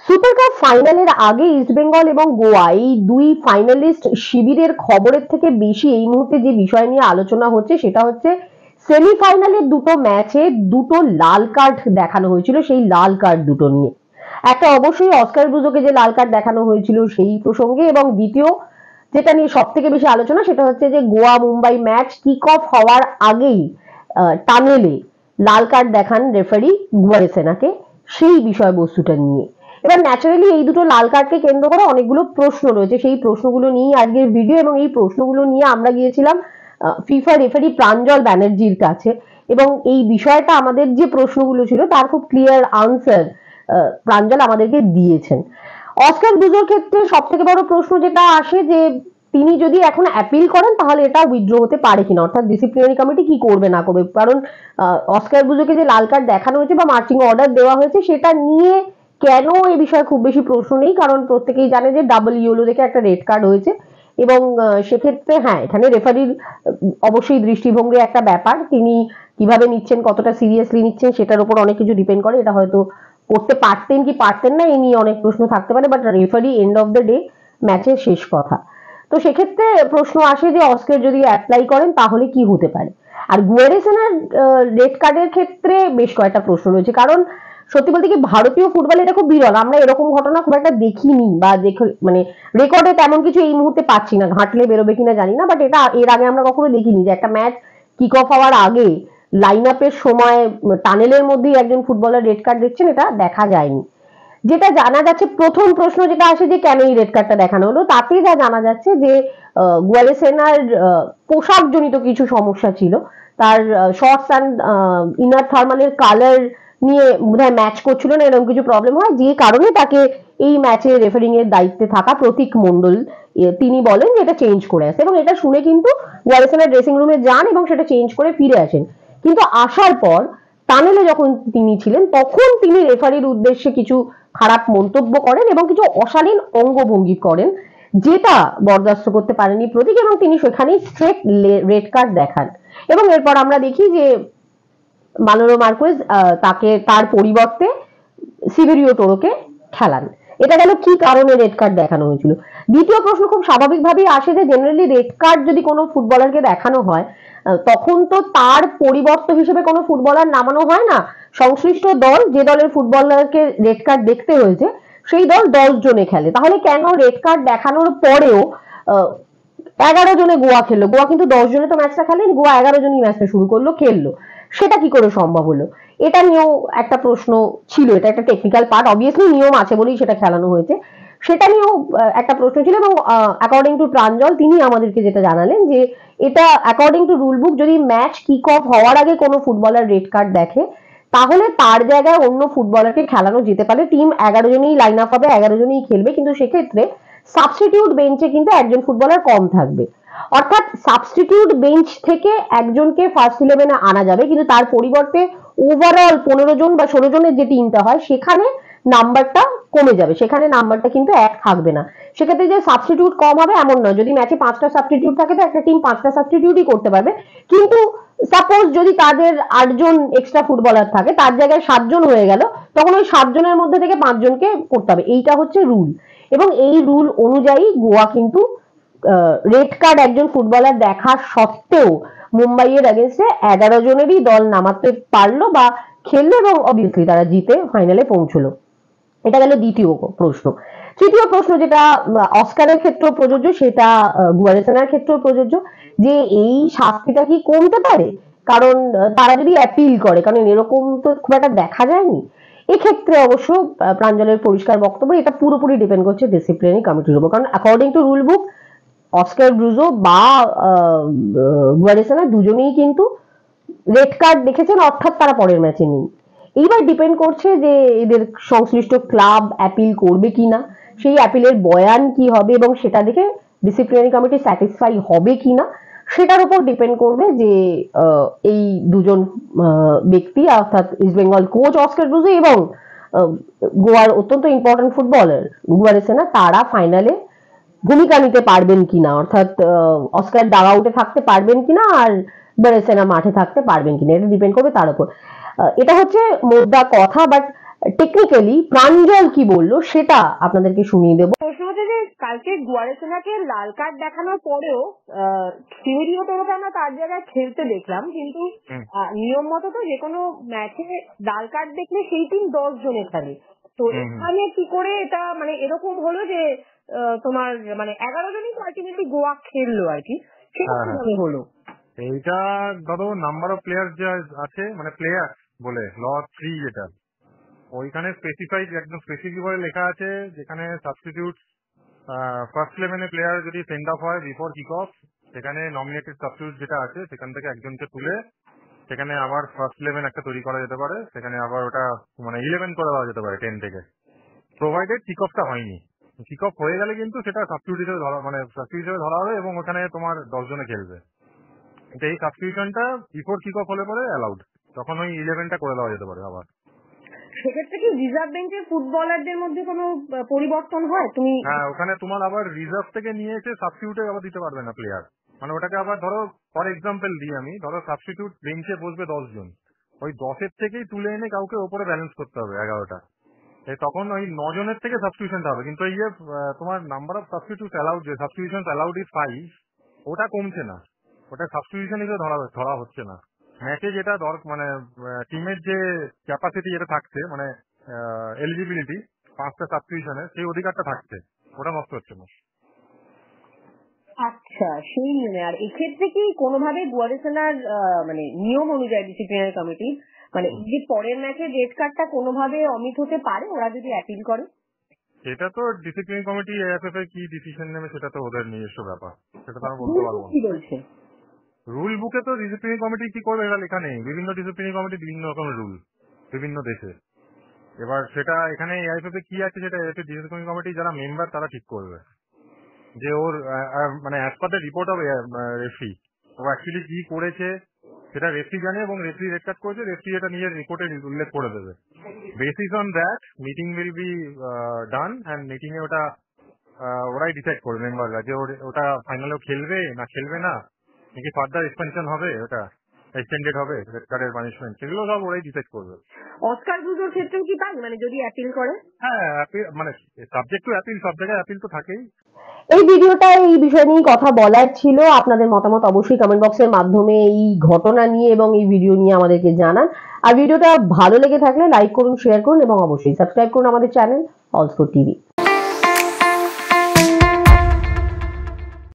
Super cup ফাইনালের আগে ইস্টবেঙ্গল এবং গোয়া এই দুই ফাইনালিস্ট শিবিরের খবরের থেকে বেশি এই মুহূর্তে যে বিষয় নিয়ে আলোচনা হচ্ছে সেটা হচ্ছে সেমিফাইনালের দুটো ম্যাচে দুটো লাল কার্ড দেখানো হয়েছিল, সেই লাল কার্ড দুটো নিয়ে একটা অবশ্যই অস্কার ব্রুজোকে যে লাল কার্ড দেখানো হয়েছিল সেই প্রসঙ্গে, এবং দ্বিতীয় যেটা নিয়ে সব থেকে বেশি আলোচনা সেটা হচ্ছে যে Goa Mumbai match kick off হওয়ার আগেই টানেলে লাল কার্ড দেখান রেফারি গুয়ারেসেনাকে, সেই বিষয়বস্তুটা নিয়ে। এবার ন্যাচারালি এই দুটো লাল কার্ডকে কেন্দ্র করে অনেকগুলো প্রশ্ন রয়েছে, সেই প্রশ্নগুলো নিয়ে আজকের ভিডিও, এবং এই প্রশ্নগুলো নিয়ে আমরা গিয়েছিলাম ফিফা রেফারি প্রাঞ্জল ব্যানার্জির কাছে, এবং এই বিষয়টা আমাদের যে প্রশ্নগুলো ছিল তার খুব ক্লিয়ার আনসার প্রাঞ্জল আমাদেরকে দিয়েছেন। অস্কার ব্রুজোর ক্ষেত্রে সব থেকে বড় প্রশ্ন যেটা আসে যে তিনি যদি এখন অ্যাপিল করেন তাহলে এটা উইথড্র হতে পারে কিনা, অর্থাৎ ডিসিপ্লিনারি কমিটি কি করবে না করবে, কারণ অস্কার ব্রুজোকে যে লাল কার্ড দেখানো হয়েছে বা মার্চিং অর্ডার দেওয়া হয়েছে সেটা নিয়ে কেন এই বিষয়ে খুব বেশি প্রশ্ন নেই, কারণ প্রত্যেকেই জানে যে ডাবল ইয়েলো দেখে একটা রেড কার্ড হয়েছে, এবং সেক্ষেত্রে হ্যাঁ এখানে রেফারির অবশ্যই দৃষ্টিভঙ্গি একটা ব্যাপার, তিনি কিভাবে নিচ্ছেন কতটা সিরিয়াসলি নিচ্ছেন সেটার উপর অনেক কিছু ডিপেন্ড করে, এটা হয়তো করতে পারতেন কি পারতেন না এই নিয়ে অনেক প্রশ্ন থাকতে পারে, but referee end of the day ম্যাচের শেষ কথা। তো সেক্ষেত্রে প্রশ্ন আসে যে অস্কার যদি অ্যাপ্লাই করেন তাহলে কি হতে পারে। আর গুয়ারেসেনার রেড কার্ডের ক্ষেত্রে বেশ কয়েকটা প্রশ্ন রয়েছে, কারণ সত্যি বলতে কি ভারতীয় ফুটবলে এটা খুব বিরল, আমরা এরকম ঘটনা খুব একটা দেখিনি বা দেখে মানে রেকর্ডে তেমন কিছু এই মুহূর্তে পাচ্ছি না, ঘাঁটলে বেরোবে কিনা জানি না, বাট এটা এর আগে আমরা কখনো দেখিনি যে একটা ম্যাচ কিক অফ হওয়ার আগে লাইন আপের সময় টানেলের মধ্যেই একজন ফুটবলার রেড কার্ড দিচ্ছেন, এটা দেখা যায়নি। যেটা জানা যাচ্ছে প্রথম প্রশ্ন যেটা আসে যে কেন এই রেড কার্ডটা দেখানো হলো, তাতে যা জানা যাচ্ছে যে গুয়ালেসেনার পোশাক জনিত কিছু সমস্যা ছিল, তার শর্টস অ্যান্ড ইনার থার্মালের কালার নিয়ে বোধহয় ম্যাচ করছিল না, এরকম কিছু প্রবলেম হয় যে কারণে তাকে এই ম্যাচে রেফারিং এর দায়িত্বে থাকা প্রতীক মন্ডল তিনি বলেন যে এটা চেঞ্জ করে আসে, এবং এটা শুনে কিন্তু গুয়ালেসেনার ড্রেসিং রুমে যান এবং সেটা চেঞ্জ করে ফিরে আসেন, কিন্তু আসার পর টানেলে যখন তিনি ছিলেন তখন তিনি রেফারির উদ্দেশ্যে কিছু খারাপ মন্তব্য করেন এবং কিছু অশালীন অঙ্গভঙ্গি করেন, যেটা বরদাস্ত করতে পারেনি প্রতীক, এবং তিনি সেখানেই স্ট্রেট রেড কার্ড দেখান, এবং এরপর আমরা দেখি যে মানোলো মার্কুয়েজ তাকে তার পরিবর্তে সিভেরিও টোরোকে খেলান। এটা গেল কি কারণে রেড কার্ড দেখানো হয়েছিল। দ্বিতীয় প্রশ্ন খুব স্বাভাবিকভাবেই আসে যে জেনারেলি রেড কার্ড যদি কোনো ফুটবলারকে দেখানো হয় তখন তো তার পরিবর্ত হিসেবে কোনো ফুটবলার নামানো হয় না, সংশ্লিষ্ট দল যে দলের ফুটবলারকে রেড কার্ড দেখতে হয়েছে সেই দল 10 জনে খেলে, তাহলে কেন রেড কার্ড দেখানোর পরেও 11 জনে গোয়া খেললো, গোয়া কিন্তু 10 জনে তো ম্যাচটা খেলেনি, গোয়া 11 জনই ম্যাচটা শুরু করলো খেললো, সেটা কি করে সম্ভব হলো, এটা নিয়েও একটা প্রশ্ন ছিল, এটা একটা টেকনিক্যাল পার্ট, অবভিয়াসলি নিয়ম আছে বলেই সেটা খেলানো হয়েছে, সেটা নিয়েও একটা প্রশ্ন ছিল, এবং অ্যাকর্ডিং টু প্রাঞ্জল তিনি আমাদেরকে যেটা জানালেন যে এটা অ্যাকর্ডিং টু রুল বুক যদি ম্যাচ কিক অফ হওয়ার আগে কোনো ফুটবলার রেড কার্ড দেখে তাহলে তার জায়গায় অন্য ফুটবলারকে খেলানো যেতে পারে, টিম 11 জনেই লাইন আপ হবে, 11 জনেই খেলবে, কিন্তু সেক্ষেত্রে সাবস্টিটিউট বেঞ্চে কিন্তু একজন ফুটবলার কম থাকবে, অর্থাৎ সাবস্টিটিউট বেঞ্চ থেকে একজনকে ফার্স্ট ইলেভেনে আনা যাবে, কিন্তু তার পরিবর্তে ওভারঅল 15 জন বা 16 জনের যে টিমটা হয় সেখানে নাম্বারটা কমে যাবে, সেখানে নাম্বারটা কিন্তু 1 থাকবে না, সেক্ষেত্রে যে সাবস্টিটিউট কম হবে এমন নয়, যদি ম্যাচে 5টা সাবস্টিটিউট থাকে তো একটা টিম 5টা সাবস্টিটিউটই করতে পারবে, কিন্তু সাপোজ যদি তাদের 8 জন এক্সট্রা ফুটবলার থাকে তার জায়গায় 7 জন হয়ে গেল, তখন ওই 7 জনের মধ্যে থেকে 5 জনকে করতে হবে, এইটা হচ্ছে রুল, এবং এই রুল অনুযায়ী গোয়া কিন্তু রেড কার্ড একজন ফুটবলার দেখা সত্ত্বেও মুম্বাইয়ের এগেইনস্টে 11 জনেরই দল নামাতে পারলো বা খেললো, এবং অবভিয়াসলি তারা জিতে ফাইনালে পৌঁছলো। এটা গেল দ্বিতীয় প্রশ্ন। তৃতীয় প্রশ্ন যেটা অস্কারের ক্ষেত্রে প্রযোজ্য সেটা গুয়ারেসেনার ক্ষেত্রেও প্রযোজ্য, যে এই শাস্তিটা কি কমতে পারে, কারণ তারা যদি অ্যাপিল করে, কারণ এরকম তো খুব একটা দেখা যায়নি, এক্ষেত্রে অবশ্য প্রাঞ্জলের পরিষ্কার বক্তব্য এটা পুরোপুরি ডিপেন্ড করছে ডিসিপ্লিনারি কমিটির উপর, কারণ according to rule book Oscar Bruzon বা গুয়ারেসেনা দুজনেই কিন্তু রেড কার্ড দেখেছেন, অর্থাৎ তারা পরের ম্যাচে নেই। এইবার ডিপেন্ড করছে যে এদের সংশ্লিষ্ট ক্লাব অ্যাপিল করবে কিনা, সেই অ্যাপিলের বয়ান কি হবে এবং সেটা দেখে ডিসিপ্লিনারি কমিটি স্যাটিসফাই হবে কিনা সেটার উপর ডিপেন্ড করবে যে এই দুজন ব্যক্তি অর্থাৎ east Bengal coach Oscar Bruzon এবং গোয়ার অত্যন্ত ইম্পর্টেন্ট ফুটবলার গুয়ারেসেনা তারা ফাইনালে ভূমিকা নিতে পারবেন কিনা, অর্থাৎ অস্কার ডাগ আউটে থাকতে পারবেন কিনা আর গুয়ারেসেনা মাঠে থাকতে পারবেন কিনা, এটা ডিপেন্ড করবে তার উপর। এটা হচ্ছে মোদ্দা কথা, বাট টেকনিক্যালি প্রাঞ্জল কি বললো সেটা আপনাদেরকে শুনিয়ে দেবো। প্রশ্ন হচ্ছে যে কালকে গুয়ারেসোনাকে লাল কার্ড দেখানোর পরেও সিমিরিও তোরকে আমরা তার জায়গায় খেলতে দেখলাম, কিন্তু নিয়ম মতো তো যে কোনো ম্যাচে লাল কার্ড দেখলে সেই টিম 10 জনে খেলে। তো এখানে কি করে এটা মানে এরকম হলো যে তোমার মানে 11 জনই তো আলটিমেটলি গোয়া খেললো আর কি, সেটা কিভাবে হলো? এইটা ধরো নাম্বার অফ প্লেয়ার যে আছে, মানে প্লেয়ার বলে ল 3 যেটা, ওইখানে স্পেসিফাইড একদম স্পেসিফিক ভাবে লেখা আছে, যেখানে সাবস্টিটিউট ফার্স্ট 11 প্লেয়ার যদি সেন্ড অফ হয় বিফোর কিক অফ, সেখানে নমিনেটেড সাবস্টিটিউট যেটা আছে সেখান থেকে একজনকে তুলে সেখানে আবার ফার্স্ট 11 একটা তৈরি করা যেতে পারে, সেখানে আবার ওটা মানে 11 করে দেওয়া যেতে পারে 10 থেকে, প্রোভাইডেড কিক অফটা হয়নি। কিক অফ হয়ে গেলে কিন্তু সেটা সাবস্টিটিউট হিসেবে ধরা, মানে সাবস্টিটিউট হিসেবে ধরা হবে এবং ওখানে তোমার 10 জনে খেলবে। এই সাবস্টিটিউশনটা বিফোর কিক অফ হলে পরে অ্যালাউড, তখন ওই 11টা করে দেওয়া যেতে পারে আবার। সেক্ষেত্রে কি রিজার্ভ বেঞ্চের ফুটবলারদের মধ্যে কোনো পরিবর্তন হয়? তুমি হ্যাঁ, ওখানে তোমার আবার রিজার্ভ থেকে নিয়ে এসে সাবস্টিটিউটে আবার দিতে পারবে না প্লেয়ার, মানে ওটাকে আবার ধরো ফর এক্সাম্পল দিই আমি, ধরো সাবস্টিটিউট বেঞ্চে বসবে 10 জন, ওই 10-এর থেকেই তুলে এনে কাউকে ওপরে ব্যালেন্স করতে হবে 11টা, তখন ওই 9 জনের থেকে সাবস্টিটিউশনটা হবে। কিন্তু এই যে তোমার নাম্বার অফ সাবস্টিটিউট অ্যালাউড, যে সাবস্টিটিউশন অ্যালাউড ইজ 5, ওটা কমছে না, ওটা সাবস্টিটিউশন হিসেবে ধরা হচ্ছে না। ম্যাচে যেটা মানে টিমের যে ক্যাপাসিটি যেটা থাকছে, মানে এলিজিবিলিটি 5টা সাবস্টিটিউশনের, সেই অধিকারটা থাকছে, ওটা নষ্ট হচ্ছে না। আচ্ছা, সেই নিয়মে। আর এক্ষেত্রে কি কোনোভাবে গুয়ারেসোনার মানে নিয়ম অনুযায়ী ডিসিপ্লিনারি কমিটি মানে যে পরের ম্যাচে রেড কার্ডটা কোনোভাবে অমিট হতে পারে ওরা যদি অ্যাপিল করে? সেটা তো ডিসিপ্লিনারি কমিটি এএফএফ এর কি ডিসিশন নেবে সেটা তো ওদের নিজস্ব ব্যাপার, সেটা তো আমি বলতে পারবো না। কি বলছে রুল বুকে তো ডিসিপ্লিনারি কমিটি কি করবে এটা লেখা নেই, বিভিন্ন ডিসিপ্লিনারি কমিটি বিভিন্ন রকমের রুল বিভিন্ন দেশে। এবার সেটা এখানে এআইএফএফ এ কি আছে সেটা ডিসিপ্লিনারি কমিটি যারা মেম্বার তারা ঠিক করবে, যে ওর মানে as per the report of referee ও অ্যাকচুয়ালি কি করেছে সেটা রেফারি জানে, এবং রেফারি রেড কার্ড করেছে, রেফারি এটা নিজের রিপোর্টে উল্লেখ করে দেবে। Basis on that meeting will be done, and meeting এ ওটা ওরাই ডিসাইড করবে মেম্বাররা, যে ওটা ফাইনালেও খেলবে না খেলবে না, নাকি ফার্দার এক্সপেনশন হবে, ওটা এক্সটেন্ডেড হবে রেড কার্ডের পানিশমেন্ট, সেগুলো সব ওরাই ডিসাইড করবে। অস্কার ব্রুজোর ক্ষেত্রেও কি তাই, মানে যদি অ্যাপিল করে? হ্যাঁ, মানে সাবজেক্ট টু অ্যাপিল, সব জায়গায় অ্যাপিল তো থাকেই। এই ভিডিওটা এই বিষয় নিয়ে কথা বলার ছিল। আপনাদের মতামত অবশ্যই কমেন্ট বক্সের মাধ্যমে এই ঘটনা নিয়ে এবং এই ভিডিও নিয়ে আমাদেরকে জানান। আর ভিডিওটা ভালো লেগে থাকলে লাইক করুন, শেয়ার করুন এবং অবশ্যই সাবস্ক্রাইব করুন আমাদের চ্যানেল অলস্কোর টিভি।